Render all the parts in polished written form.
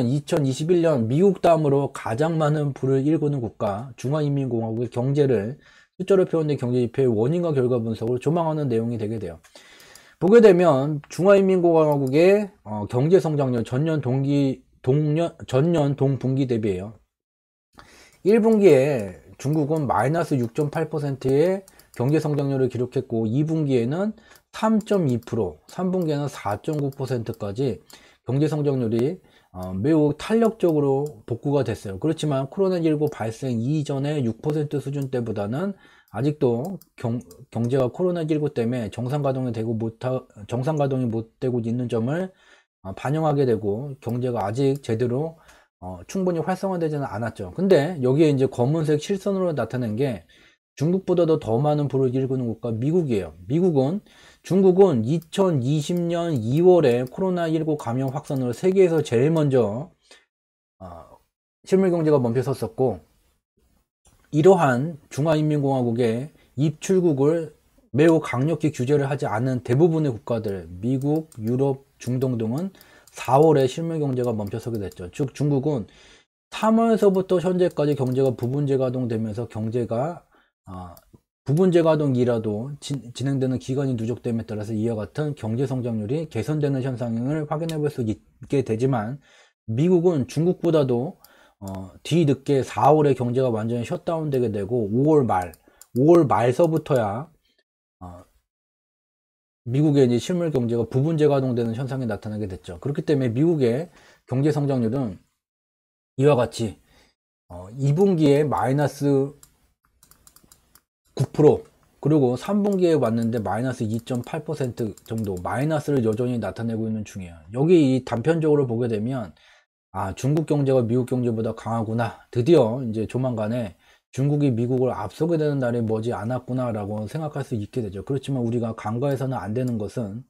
2021년 미국 다음으로 가장 많은 불을 일구는 국가 중화인민공화국의 경제를 숫자로 표현된 경제지표의 원인과 결과 분석을 조망하는 내용이 되게 돼요. 보게 되면 중화인민공화국의 경제성장률 전년 동분기 대비해요. 1분기에 중국은 마이너스 6.8%의 경제성장률을 기록했고 2분기에는 3.2%, 3분기에는 4.9%까지 경제성장률이 매우 탄력적으로 복구가 됐어요. 그렇지만 코로나19 발생 이전의 6% 수준 때보다는 아직도 경제가 코로나19 때문에 정상 가동이 못 되고 있는 점을 반영하게 되고 경제가 아직 제대로 충분히 활성화되지는 않았죠. 근데 여기에 이제 검은색 실선으로 나타낸 게 중국보다도 더 많은 불을 일구는 국가 미국이에요. 중국은 2020년 2월에 코로나19 감염 확산으로 세계에서 제일 먼저 실물경제가 멈춰섰었고, 이러한 중화인민공화국의 입출국을 매우 강력히 규제를 하지 않은 대부분의 국가들, 미국, 유럽, 중동 등은 4월에 실물경제가 멈춰서게 됐죠. 즉 중국은 3월서부터 현재까지 경제가 부분재가동되면서 경제가 부분재가동이라도 진행되는 기간이 누적됨에 따라서 이와 같은 경제성장률이 개선되는 현상을 확인해 볼 수 있게 되지만, 미국은 중국보다도 뒤늦게 4월에 경제가 완전히 셧다운 되게 되고 5월 말서부터야 미국의 이제 실물 경제가 부분재가동되는 현상이 나타나게 됐죠. 그렇기 때문에 미국의 경제 성장률은 이와 같이 2분기에 마이너스 9%, 그리고 3분기에 왔는데 마이너스 2.8% 정도 마이너스를 여전히 나타내고 있는 중이에요. 여기 이 단편적으로 보게 되면 중국 경제가 미국 경제보다 강하구나, 드디어 이제 조만간에 중국이 미국을 앞서게 되는 날이 머지 않았구나 라고 생각할 수 있게 되죠. 그렇지만 우리가 간과해서는 안 되는 것은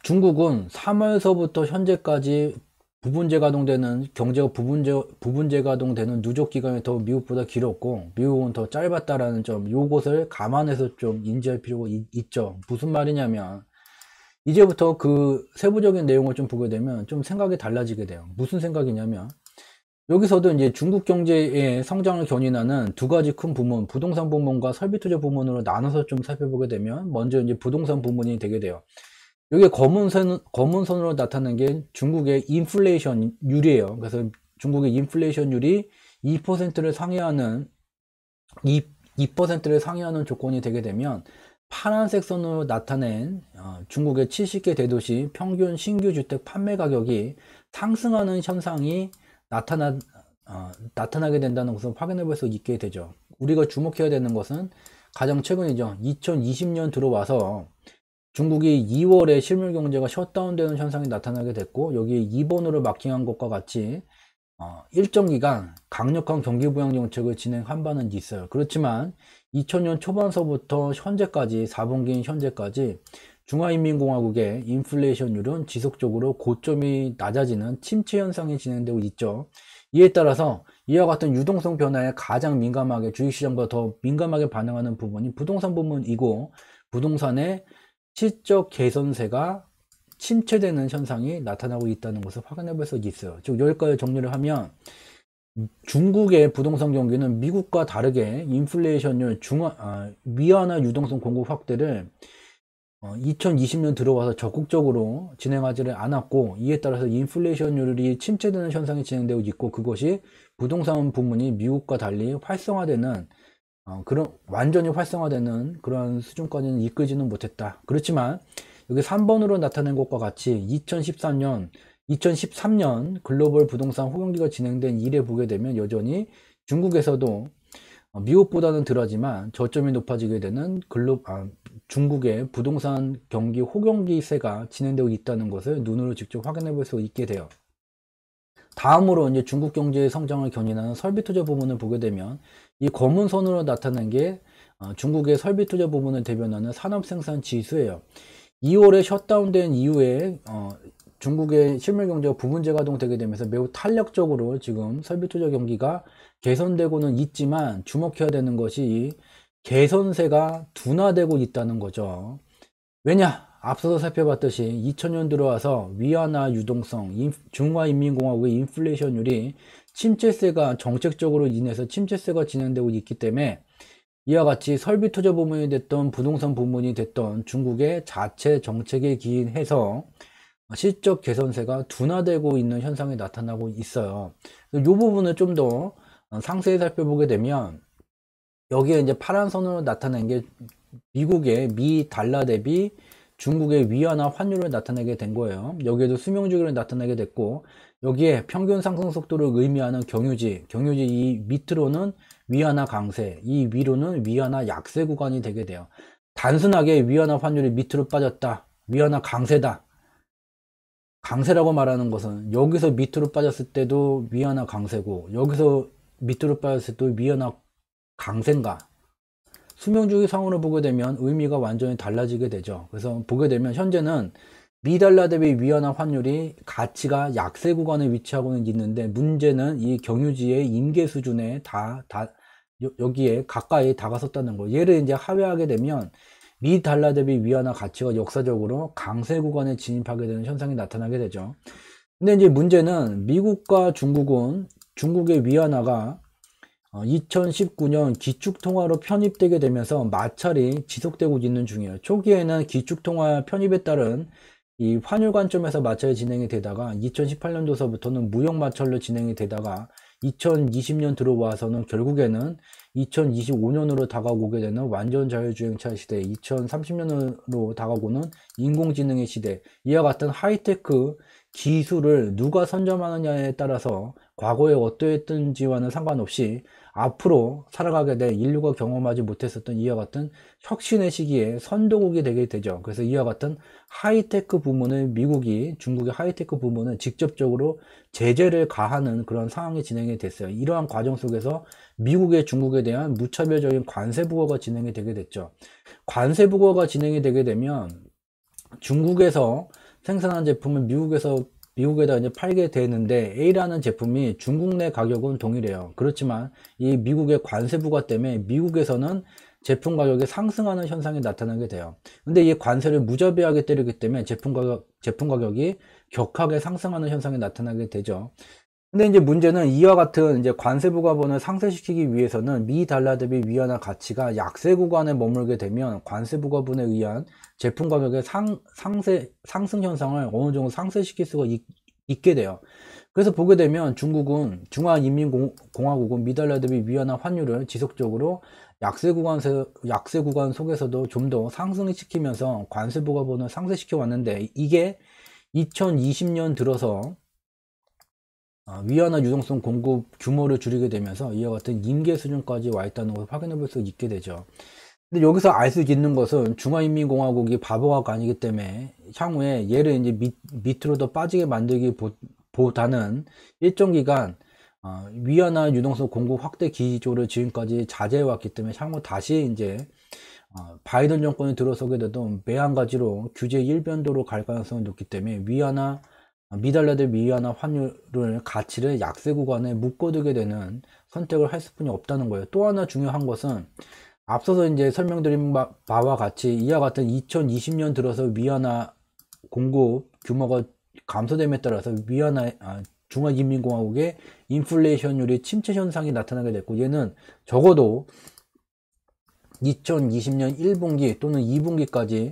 중국은 3월서부터 현재까지 부분재가동되는 경제가 부분재가동되는 누적 기간이 더 미국보다 길었고 미국은 더 짧았다라는 점, 요것을 감안해서 좀 인지할 필요가 있죠. 무슨 말이냐면 이제부터 그 세부적인 내용을 좀 보게 되면 좀 생각이 달라지게 돼요. 무슨 생각이냐면, 여기서도 이제 중국 경제의 성장을 견인하는 두 가지 큰 부문, 부동산 부문과 설비 투자 부문으로 나눠서 좀 살펴보게 되면, 먼저 이제 부동산 부문이 되게 돼요. 여기 검은 선으로 나타난 게 중국의 인플레이션율이에요. 그래서 중국의 인플레이션율이 2%를 상회하는 2%를 상회하는 조건이 되게 되면, 파란색 선으로 나타낸 중국의 70개 대도시 평균 신규 주택 판매 가격이 상승하는 현상이 나타나게 된다는 것을 확인해 볼 수 있게 되죠. 우리가 주목해야 되는 것은 가장 최근이죠. 2020년 들어와서 중국이 2월에 실물 경제가 셧다운되는 현상이 나타나게 됐고, 여기에 2번으로 마킹한 것과 같이 일정 기간 강력한 경기 부양 정책을 진행한 바는 있어요. 그렇지만 2000년 초반서부터 현재까지 4분기인 현재까지 중화인민공화국의 인플레이션율은 지속적으로 고점이 낮아지는 침체 현상이 진행되고 있죠. 이에 따라서 이와 같은 유동성 변화에 가장 민감하게, 주식시장보다 더 민감하게 반응하는 부분이 부동산 부문이고, 부동산의 실적 개선세가 침체되는 현상이 나타나고 있다는 것을 확인해 볼 수 있어요. 즉 여기까지 정리를 하면, 중국의 부동산 경기는 미국과 다르게 인플레이션율, 위안화 유동성 공급 확대를 2020년 들어와서 적극적으로 진행하지를 않았고, 이에 따라서 인플레이션율이 침체되는 현상이 진행되고 있고, 그것이 부동산 부문이 미국과 달리 활성화되는 완전히 활성화되는 그런 수준까지는 이끌지는 못했다. 그렇지만 여기 3번으로 나타낸 것과 같이 2013년 글로벌 부동산 호경기가 진행된 이래 보게 되면 여전히 중국에서도 미국보다는 덜하지만 저점이 높아지게 되는 중국의 부동산 경기 호경기세가 진행되고 있다는 것을 눈으로 직접 확인해 볼 수 있게 돼요. 다음으로 이제 중국 경제의 성장을 견인하는 설비 투자 부문을 보게 되면, 이 검은 선으로 나타난 게 중국의 설비 투자 부문을 대변하는 산업 생산 지수예요. 2월에 셧다운된 이후에 중국의 실물 경제가 부분재가동되게 되면서 매우 탄력적으로 지금 설비 투자 경기가 개선되고는 있지만, 주목해야 되는 것이 이 개선세가 둔화되고 있다는 거죠. 왜냐? 앞서서 살펴봤듯이 2000년 들어와서 위안화 유동성, 중화인민공화국의 인플레이션율이 침체세가 정책적으로 인해서 침체세가 진행되고 있기 때문에 이와 같이 설비 투자 부문이 됐던 부동산 부문이 됐던 중국의 자체 정책에 기인해서 실적 개선세가 둔화되고 있는 현상이 나타나고 있어요. 이 부분을 좀 더 상세히 살펴보게 되면 여기에 이제 파란 선으로 나타낸 게 미국의 미 달러 대비 중국의 위안화 환율을 나타내게 된 거예요. 여기에도 수명주기를 나타내게 됐고, 여기에 평균 상승 속도를 의미하는 경유지 이 밑으로는 위안화 강세, 이 위로는 위안화 약세 구간이 되게 돼요. 단순하게 위안화 환율이 밑으로 빠졌다, 위안화 강세다, 강세라고 말하는 것은 여기서 밑으로 빠졌을 때도 위안화 강세고, 여기서 밑으로 빠졌을 때도 위안화 강세인가? 수명주기 상으로 보게 되면 의미가 완전히 달라지게 되죠. 그래서 보게 되면 현재는 미달러 대비 위안화 환율이 가치가 약세 구간에 위치하고 있는데, 문제는 이 경유지의 임계 수준에 여기에 가까이 다가섰다는 거. 얘를 이제 하회하게 되면 미 달러 대비 위안화 가치가 역사적으로 강세 구간에 진입하게 되는 현상이 나타나게 되죠. 근데 이제 문제는 미국과 중국은 중국의 위안화가 2019년 기축통화로 편입되게 되면서 마찰이 지속되고 있는 중이에요. 초기에는 기축통화 편입에 따른 이 환율 관점에서 마찰이 진행이 되다가 2018년도서부터는 무역 마찰로 진행이 되다가 2020년 들어와서는 결국에는 2025년으로 다가오게 되는 완전 자율주행차 시대, 2030년으로 다가오는 인공지능의 시대, 이와 같은 하이테크 기술을 누가 선점하느냐에 따라서 과거에 어떠했던지와는 상관없이 앞으로 살아가게 될 인류가 경험하지 못했었던 이와 같은 혁신의 시기에 선도국이 되게 되죠. 그래서 이와 같은 하이테크 부문을 미국이 중국의 하이테크 부문을 직접적으로 제재를 가하는 그런 상황이 진행이 됐어요. 이러한 과정 속에서 미국의 중국에 대한 무차별적인 관세 부과가 진행이 되게 됐죠. 관세 부과가 진행이 되게 되면 중국에서 생산한 제품을 미국에다 이제 팔게 되는데, A라는 제품이 중국 내 가격은 동일해요. 그렇지만 이 미국의 관세 부과 때문에 미국에서는 제품 가격이 상승하는 현상이 나타나게 돼요. 근데 이 관세를 무자비하게 때리기 때문에 제품 가격이 격하게 상승하는 현상이 나타나게 되죠. 근데 이제 문제는 이와 같은 이제 관세 부과분을 상쇄시키기 위해서는 미 달러 대비 위안화 가치가 약세 구간에 머물게 되면 관세 부과분에 의한 제품 가격의 상승 현상을 어느 정도 상쇄시킬 수가 있게 돼요. 그래서 보게 되면 중국은 중화인민공화국은 미 달러 대비 위안화 환율을 지속적으로 약세 구간 속에서도 좀 더 상승시키면서 관세 부과분을 상쇄시켜 왔는데, 이게 2020년 들어서 위안화 유동성 공급 규모를 줄이게 되면서 이와 같은 임계 수준까지 와 있다는 것을 확인해 볼 수 있게 되죠. 근데 여기서 알 수 있는 것은 중화인민공화국이 바보가 아니기 때문에 향후에 얘를 이제 밑으로 더 빠지게 만들기 보다는 일정 기간 위안화 유동성 공급 확대 기조를 지금까지 자제해 왔기 때문에 향후 다시 이제 바이든 정권이 들어서게 돼도 매한가지로 규제 일변도로 갈 가능성이 높기 때문에 미달러 대 위안화 환율을 가치를 약세 구간에 묶어두게 되는 선택을 할 수뿐이 없다는 거예요. 또 하나 중요한 것은 앞서서 이제 설명드린 바와 같이 이와 같은 2020년 들어서 위안화 공급 규모가 감소됨에 따라서 중화인민공화국의 인플레이션율이 침체 현상이 나타나게 됐고, 얘는 적어도 2020년 1분기 또는 2분기까지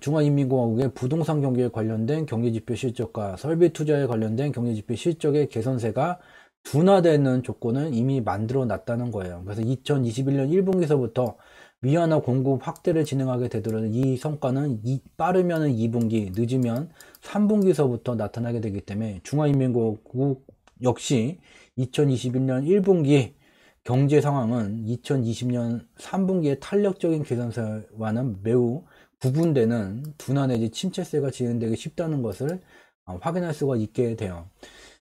중화인민공화국의 부동산 경기에 관련된 경기지표 실적과 설비 투자에 관련된 경기지표 실적의 개선세가 둔화되는 조건을 이미 만들어 놨다는 거예요. 그래서 2021년 1분기서부터 위안화 공급 확대를 진행하게 되더라도 이 성과는 빠르면 2분기, 늦으면 3분기서부터 나타나게 되기 때문에 중화인민공화국 역시 2021년 1분기 경제 상황은 2020년 3분기의 탄력적인 개선세와는 매우 구분되는 둔화 내지 침체세가 진행되기 쉽다는 것을 확인할 수가 있게 돼요.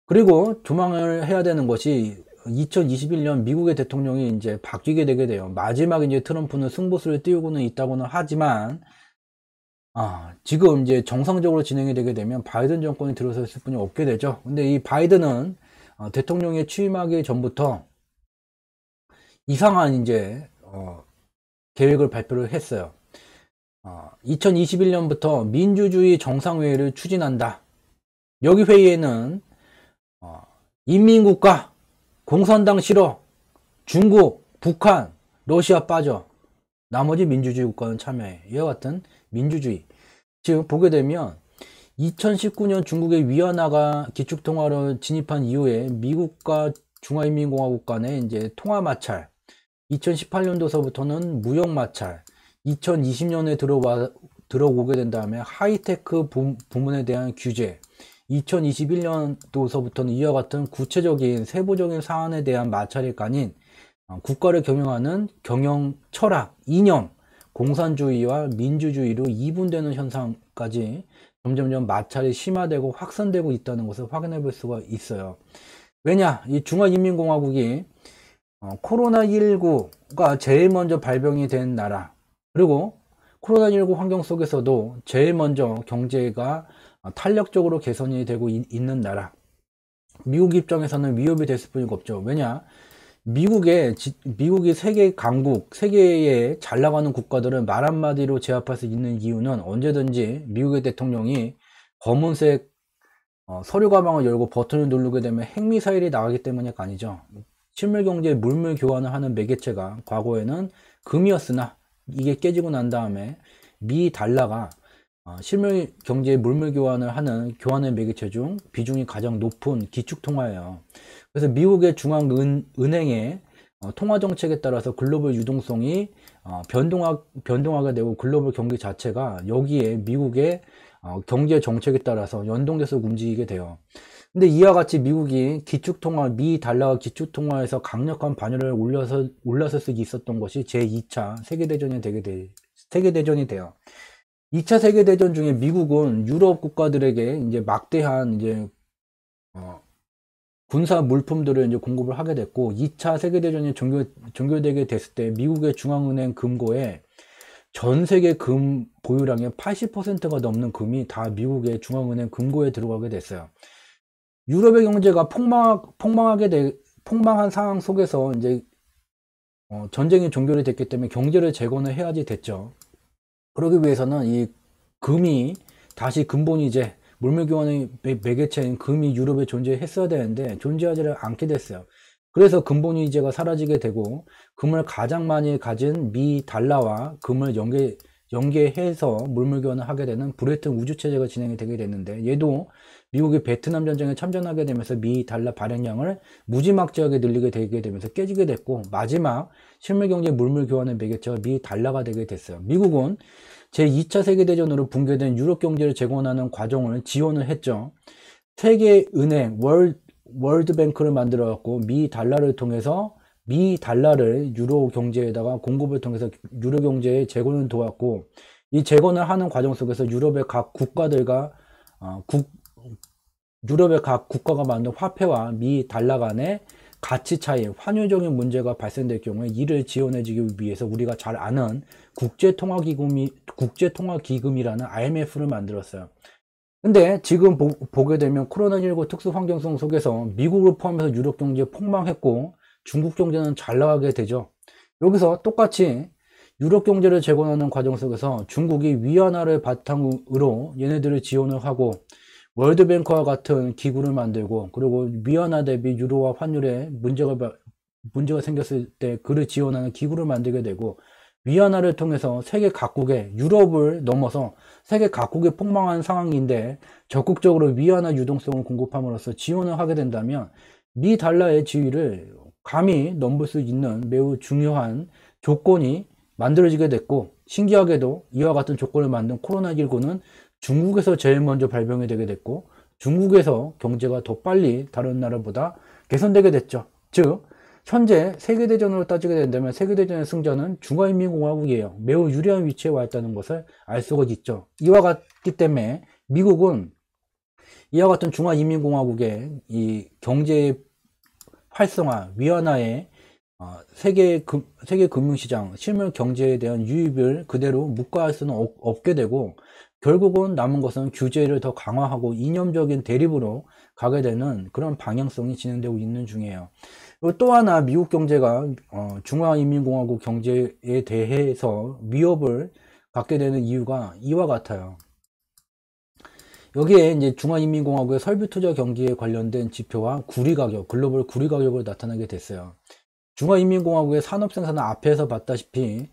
그리고 조망을 해야 되는 것이 2021년 미국의 대통령이 이제 바뀌게 되게 돼요. 마지막 이제 트럼프는 승부수를 띄우고는 있다고는 하지만 지금 이제 정상적으로 진행이 되게 되면 바이든 정권이 들어섰을 뿐이 없게 되죠. 근데 이 바이든은 대통령에 취임하기 전부터 이상한 이제 계획을 발표를 했어요. 2021년부터 민주주의 정상회의를 추진한다. 여기 회의에는 인민국가, 공산당 싫어, 중국, 북한, 러시아 빠져. 나머지 민주주의 국가는 참여해. 이와 같은 민주주의. 지금 보게 되면 2019년 중국의 위안화가 기축통화로 진입한 이후에 미국과 중화인민공화국 간의 이제 통화 마찰, 2018년도서부터는 무역 마찰, 2020년에 들어오게 된 다음에 하이테크 부문에 대한 규제, 2021년도서부터는 이와 같은 구체적인 세부적인 사안에 대한 마찰이 가닌 국가를 경영하는 경영 철학, 이념, 공산주의와 민주주의로 이분되는 현상까지 점점점 마찰이 심화되고 확산되고 있다는 것을 확인해 볼 수가 있어요. 왜냐? 이 중화인민공화국이 코로나19가 제일 먼저 발병이 된 나라, 그리고 코로나19 환경 속에서도 제일 먼저 경제가 탄력적으로 개선이 되고 있는 나라. 미국 입장에서는 위협이 됐을 뿐이가 없죠. 왜냐? 미국이 세계 강국, 세계에 잘 나가는 국가들은 말 한마디로 제압할 수 있는 이유는 언제든지 미국의 대통령이 검은색 서류 가방을 열고 버튼을 누르게 되면 핵미사일이 나가기 때문이 아니죠. 실물경제 물물 교환을 하는 매개체가 과거에는 금이었으나 이게 깨지고 난 다음에 미 달러가 실물 경제 물물 교환을 하는 교환의 매개체 중 비중이 가장 높은 기축통화예요. 그래서 미국의 중앙은행의 통화 정책에 따라서 글로벌 유동성이 변동하게 되고 글로벌 경기 자체가 여기에 미국의 경제 정책에 따라서 연동돼서 움직이게 돼요. 근데 이와 같이 미국이 기축통화, 미 달러가 기축통화에서 강력한 반열을 올라설 수 있었던 것이 제2차 세계대전이 돼요. 2차 세계대전 중에 미국은 유럽 국가들에게 이제 막대한 이제 군사 물품들을 이제 공급을 하게 됐고, 2차 세계대전이 종결되게 됐을 때 미국의 중앙은행 금고에 전 세계 금 보유량의 80%가 넘는 금이 다 미국의 중앙은행 금고에 들어가게 됐어요. 유럽의 경제가 폭망한 상황 속에서 이제 전쟁이 종결이 됐기 때문에 경제를 재건을 해야지 됐죠. 그러기 위해서는 이 금이 다시 근본이제 물물교환의 매개체인 금이 유럽에 존재했어야 되는데 존재하지 않게 됐어요. 그래서 근본이제가 사라지게 되고 금을 가장 많이 가진 미 달러와 금을 연계해서 물물교환을 하게 되는 브레튼 우주체제가 진행이 되게 됐는데, 얘도 미국이 베트남 전쟁에 참전하게 되면서 미 달러 발행량을 무지막지하게 늘리게 되게 되면서 깨지게 됐고, 마지막 실물경제 물물교환의 매개체가 미 달러가 되게 됐어요. 미국은 제2차 세계대전으로 붕괴된 유럽 경제를 재건하는 과정을 지원을 했죠. 세계은행, 월드뱅크를 만들어 갖고 미 달러를 통해서 미 달러를 유로 경제에다가 공급을 통해서 유로 경제의 재건을 도왔고, 이 재건을 하는 과정 속에서 유럽의 각 국가가 만든 화폐와 미 달러 간의 가치 차이, 환율적인 문제가 발생될 경우에 이를 지원해주기 위해서 우리가 잘 아는 국제통화기금이라는 IMF를 만들었어요. 근데 지금 보게 되면 코로나19 특수 환경성 속에서 미국을 포함해서 유럽 경제 폭망했고 중국 경제는 잘 나가게 되죠. 여기서 똑같이 유럽 경제를 재건하는 과정 속에서 중국이 위안화를 바탕으로 얘네들을 지원을 하고 월드뱅크와 같은 기구를 만들고, 그리고 위안화 대비 유로화 환율에 문제가 생겼을 때 그를 지원하는 기구를 만들게 되고, 위안화를 통해서 세계 각국에, 유럽을 넘어서 세계 각국에 폭망한 상황인데 적극적으로 위안화 유동성을 공급함으로써 지원을 하게 된다면 미 달러의 지위를 감히 넘볼 수 있는 매우 중요한 조건이 만들어지게 됐고, 신기하게도 이와 같은 조건을 만든 코로나19는 중국에서 제일 먼저 발병이 되게 됐고, 중국에서 경제가 더 빨리 다른 나라보다 개선되게 됐죠. 즉 현재 세계대전으로 따지게 된다면 세계대전의 승자는 중화인민공화국이에요. 매우 유리한 위치에 와 있다는 것을 알 수가 있죠. 이와 같기 때문에 미국은 이와 같은 중화인민공화국의 이 경제 활성화, 위안화의 세계 금융시장, 실물 경제에 대한 유입을 그대로 묵과할 수는 없게 되고, 결국은 남은 것은 규제를 더 강화하고 이념적인 대립으로 가게 되는 그런 방향성이 진행되고 있는 중이에요. 그리고 또 하나 미국 경제가 중화인민공화국 경제에 대해서 위협을 받게 되는 이유가 이와 같아요. 여기에 이제 중화인민공화국의 설비투자 경기에 관련된 지표와 구리가격, 글로벌 구리가격으로 나타나게 됐어요. 중화인민공화국의 산업생산은 앞에서 봤다시피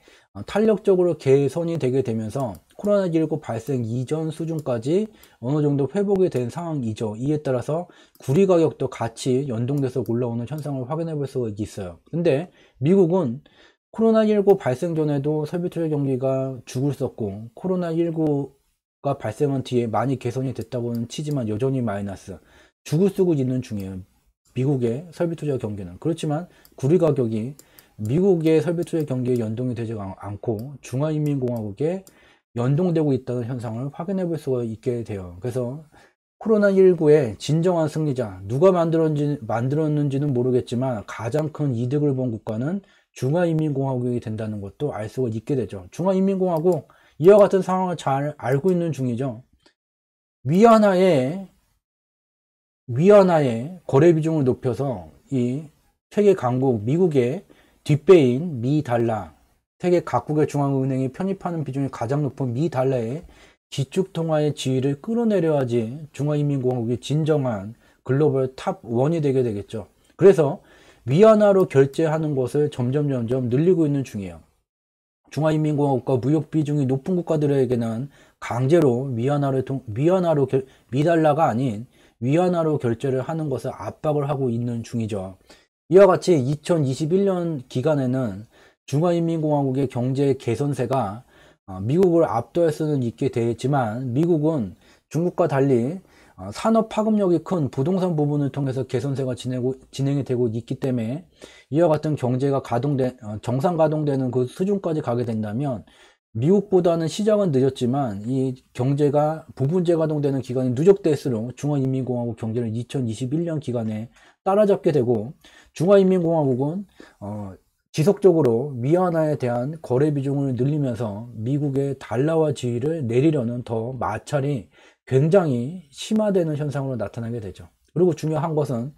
탄력적으로 개선이 되게 되면서 코로나19 발생 이전 수준까지 어느 정도 회복이 된 상황이죠. 이에 따라서 구리가격도 같이 연동돼서 올라오는 현상을 확인해 볼 수가 있어요. 근데 미국은 코로나19 발생 전에도 설비투자 경기가 죽을었고 코로나19가 발생한 뒤에 많이 개선이 됐다고는 치지만 여전히 마이너스, 죽을 쓰고 있는 중이에요. 미국의 설비투자 경기는. 그렇지만 구리 가격이 미국의 설비투자 경기에 연동이 되지 않고 중화인민공화국에 연동되고 있다는 현상을 확인해 볼 수가 있게 돼요. 그래서 코로나19의 진정한 승리자, 누가 만들었는지는 모르겠지만 가장 큰 이득을 본 국가는 중화인민공화국이 된다는 것도 알 수가 있게 되죠. 중화인민공화국 이와 같은 상황을 잘 알고 있는 중이죠. 위안화의 거래 비중을 높여서 이 세계 강국 미국의 뒷배인 미 달러, 세계 각국의 중앙은행이 편입하는 비중이 가장 높은 미 달러의 기축통화의 지위를 끌어내려야지 중화인민공화국이 진정한 글로벌 탑 1이 되게 되겠죠. 그래서 위안화로 결제하는 것을 점점 늘리고 있는 중이에요. 중화인민공화국과 무역 비중이 높은 국가들에게는 강제로 미달러가 아닌 위안화로 결제를 하는 것을 압박을 하고 있는 중이죠. 이와 같이 2021년 기간에는 중화인민공화국의 경제 개선세가 미국을 압도할 수는 있게 되지만 미국은 중국과 달리 산업 파급력이 큰 부동산 부분을 통해서 개선세가 진행이 되고 있기 때문에 이와 같은 경제가 정상 가동되는 그 수준까지 가게 된다면 미국보다는 시작은 늦었지만 이 경제가 부분 재가동되는 기간이 누적될수록 중화인민공화국 경제를 2021년 기간에 따라잡게 되고 중화인민공화국은 지속적으로 위안화에 대한 거래 비중을 늘리면서 미국의 달러화 지위를 내리려는 더 마찰이 굉장히 심화되는 현상으로 나타나게 되죠. 그리고 중요한 것은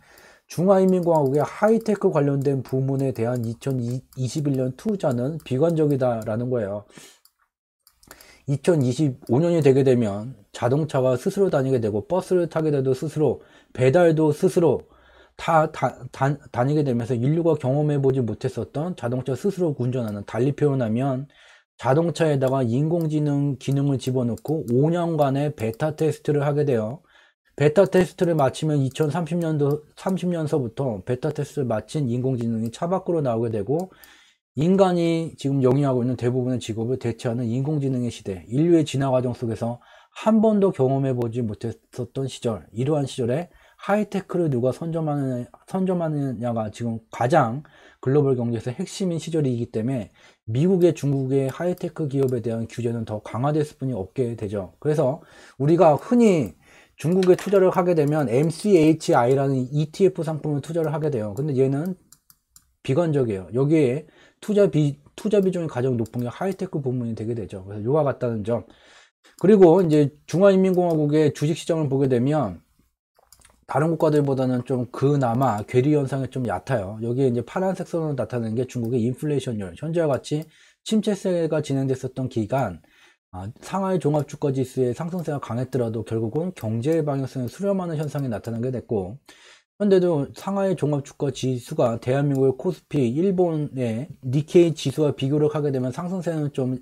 중화인민공화국의 하이테크 관련된 부문에 대한 2021년 투자는 비관적이다라는 거예요. 2025년이 되게 되면 자동차가 스스로 다니게 되고 버스를 타게 돼도 스스로, 배달도 스스로 다 다니게 되면서 인류가 경험해보지 못했었던 자동차 스스로 운전하는, 달리 표현하면 자동차에다가 인공지능 기능을 집어넣고 5년간의 베타 테스트를 하게 돼요. 베타 테스트를 마치면 2030년서부터 베타 테스트를 마친 인공지능이 차 밖으로 나오게 되고 인간이 지금 영위하고 있는 대부분의 직업을 대체하는 인공지능의 시대, 인류의 진화 과정 속에서 한 번도 경험해보지 못했었던 시절, 이러한 시절에 하이테크를 누가 선점하느냐가 지금 가장 글로벌 경제에서 핵심인 시절이기 때문에 미국의 중국의 하이테크 기업에 대한 규제는 더 강화될 수뿐이 없게 되죠. 그래서 우리가 흔히 중국에 투자를 하게 되면 MCHI라는 ETF 상품을 투자를 하게 돼요. 근데 얘는 비관적이에요. 여기에 투자 비중이 가장 높은 게 하이테크 부문이 되게 되죠. 그래서 이와 같다는 점. 그리고 이제 중화인민공화국의 주식시장을 보게 되면 다른 국가들보다는 좀 그나마 괴리 현상이 좀 얕아요. 여기에 이제 파란색 선으로 나타나는 게 중국의 인플레이션율. 현재와 같이 침체세가 진행됐었던 기간, 상하이 종합주가지수의 상승세가 강했더라도 결국은 경제의 방향성을 수렴하는 현상이 나타나게 됐고, 현재도 상하이 종합주가지수가 대한민국의 코스피, 일본의 니케이 지수와 비교를 하게 되면 상승세는 좀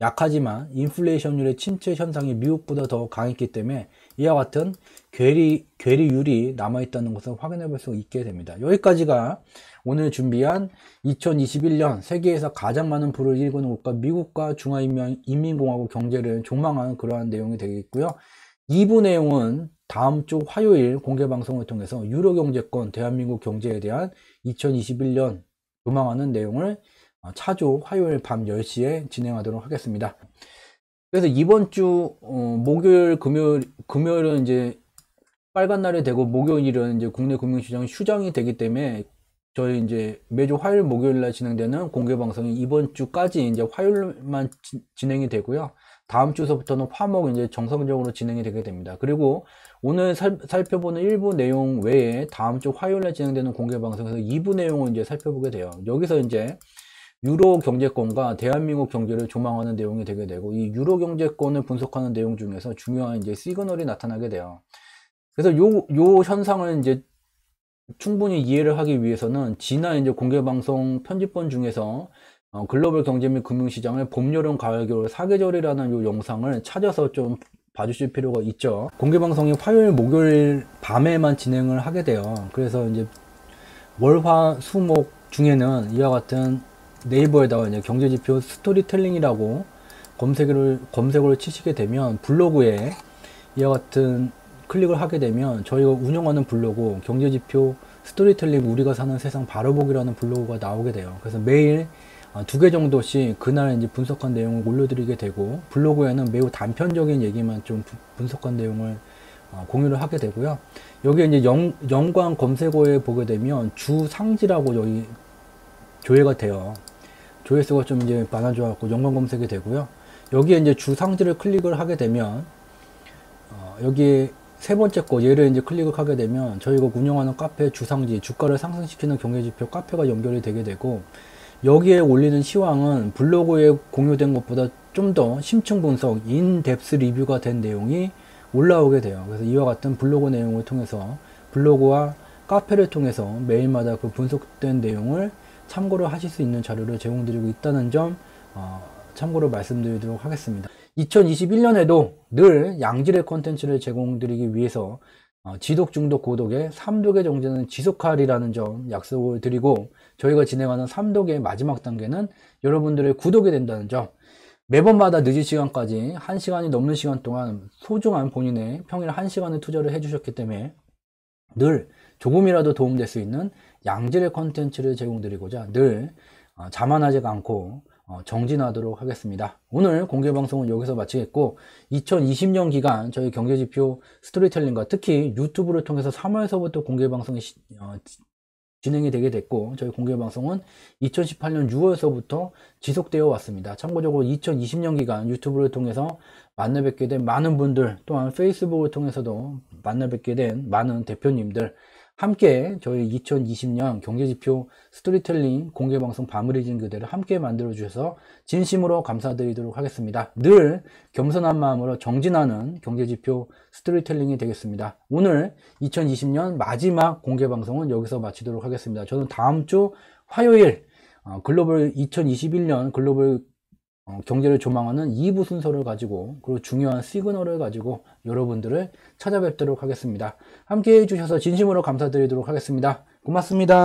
약하지만 인플레이션율의 침체 현상이 미국보다 더 강했기 때문에 이와 같은 괴리율이 남아있다는 것을 확인해 볼 수 있게 됩니다. 여기까지가 오늘 준비한 2021년 세계에서 가장 많은 부를 일구는 국가 미국과 중화인민공화국 경제를 조망하는 그러한 내용이 되겠고요. 2부 내용은 다음 주 화요일 공개방송을 통해서 유로경제권 대한민국 경제에 대한 2021년 조망하는 내용을 차주 화요일 밤 10시에 진행하도록 하겠습니다. 그래서 이번 주 목요일, 금요일은 이제 빨간 날이 되고 목요일은 이제 국내 금융시장이 휴장이 되기 때문에 저희 이제 매주 화요일, 목요일 날 진행되는 공개 방송이 이번 주까지 이제 화요일만 진행이 되고요. 다음 주서부터는 화목 이제 정상적으로 진행이 되게 됩니다. 그리고 오늘 살펴보는 일부 내용 외에 다음 주 화요일 날 진행되는 공개 방송에서 2부 내용을 이제 살펴보게 돼요. 여기서 이제 유로 경제권과 대한민국 경제를 조망하는 내용이 되게 되고, 이 유로 경제권을 분석하는 내용 중에서 중요한 이제 시그널이 나타나게 돼요. 그래서 요 현상을 이제 충분히 이해를 하기 위해서는 지난 이제 공개방송 편집본 중에서 글로벌 경제 및 금융시장을 봄, 여름, 가을, 겨울 4계절이라는 요 영상을 찾아서 좀 봐주실 필요가 있죠. 공개방송이 화요일, 목요일 밤에만 진행을 하게 돼요. 그래서 이제 월, 화, 수, 목 중에는 이와 같은 네이버에다가 이제 경제지표 스토리텔링이라고 검색어를 치시게 되면 블로그에 이와 같은 클릭을 하게 되면 저희가 운영하는 블로그 경제지표 스토리텔링 우리가 사는 세상 바로보기라는 블로그가 나오게 돼요. 그래서 매일 2개 정도씩 그날 이제 분석한 내용을 올려드리게 되고, 블로그에는 매우 단편적인 얘기만 좀 분석한 내용을 공유를 하게 되고요. 여기에 이제 연관 검색어에 보게 되면 주 상지라고 여기 조회가 돼요. 조회수가 좀 이제 많아져갖고 연관 검색이 되고요. 여기에 이제 주 상지를 클릭을 하게 되면 여기에 세 번째 거 얘를 이제 클릭을 하게 되면 저희가 운영하는 카페 주상지 주가를 상승시키는 경제지표 카페가 연결이 되게 되고, 여기에 올리는 시황은 블로그에 공유된 것보다 좀 더 심층 분석, 인덱스 리뷰가 된 내용이 올라오게 돼요. 그래서 이와 같은 블로그 내용을 통해서 블로그와 카페를 통해서 매일마다 그 분석된 내용을 참고를 하실 수 있는 자료를 제공드리고 있다는 점 참고로 말씀드리도록 하겠습니다. 2021년에도 늘 양질의 컨텐츠를 제공드리기 위해서 지독, 중독, 고독의 3독의 정제는 지속하리라는 점 약속을 드리고, 저희가 진행하는 3독의 마지막 단계는 여러분들의 구독이 된다는 점, 매번마다 늦은 시간까지 1시간이 넘는 시간 동안 소중한 본인의 평일 1시간을 투자를 해주셨기 때문에 늘 조금이라도 도움될 수 있는 양질의 컨텐츠를 제공드리고자 늘 자만하지 않고 정진하도록 하겠습니다. 오늘 공개방송은 여기서 마치겠고, 2020년 기간 저희 경제지표 스토리텔링과 특히 유튜브를 통해서 3월서부터 공개방송이 진행이 되게 됐고, 저희 공개방송은 2018년 6월서부터 지속되어 왔습니다. 참고적으로 2020년 기간 유튜브를 통해서 만나 뵙게 된 많은 분들, 또한 페이스북을 통해서도 만나 뵙게 된 많은 대표님들, 함께 저희 2020년 경제지표 스토리텔링 공개방송 밤을이진 그대를 함께 만들어 주셔서 진심으로 감사드리도록 하겠습니다. 늘 겸손한 마음으로 정진하는 경제지표 스토리텔링이 되겠습니다. 오늘 2020년 마지막 공개방송은 여기서 마치도록 하겠습니다. 저는 다음 주 화요일 2021년 글로벌 경제를 조망하는 2부 순서를 가지고, 그리고 중요한 시그널을 가지고 여러분들을 찾아뵙도록 하겠습니다. 함께 해주셔서 진심으로 감사드리도록 하겠습니다. 고맙습니다.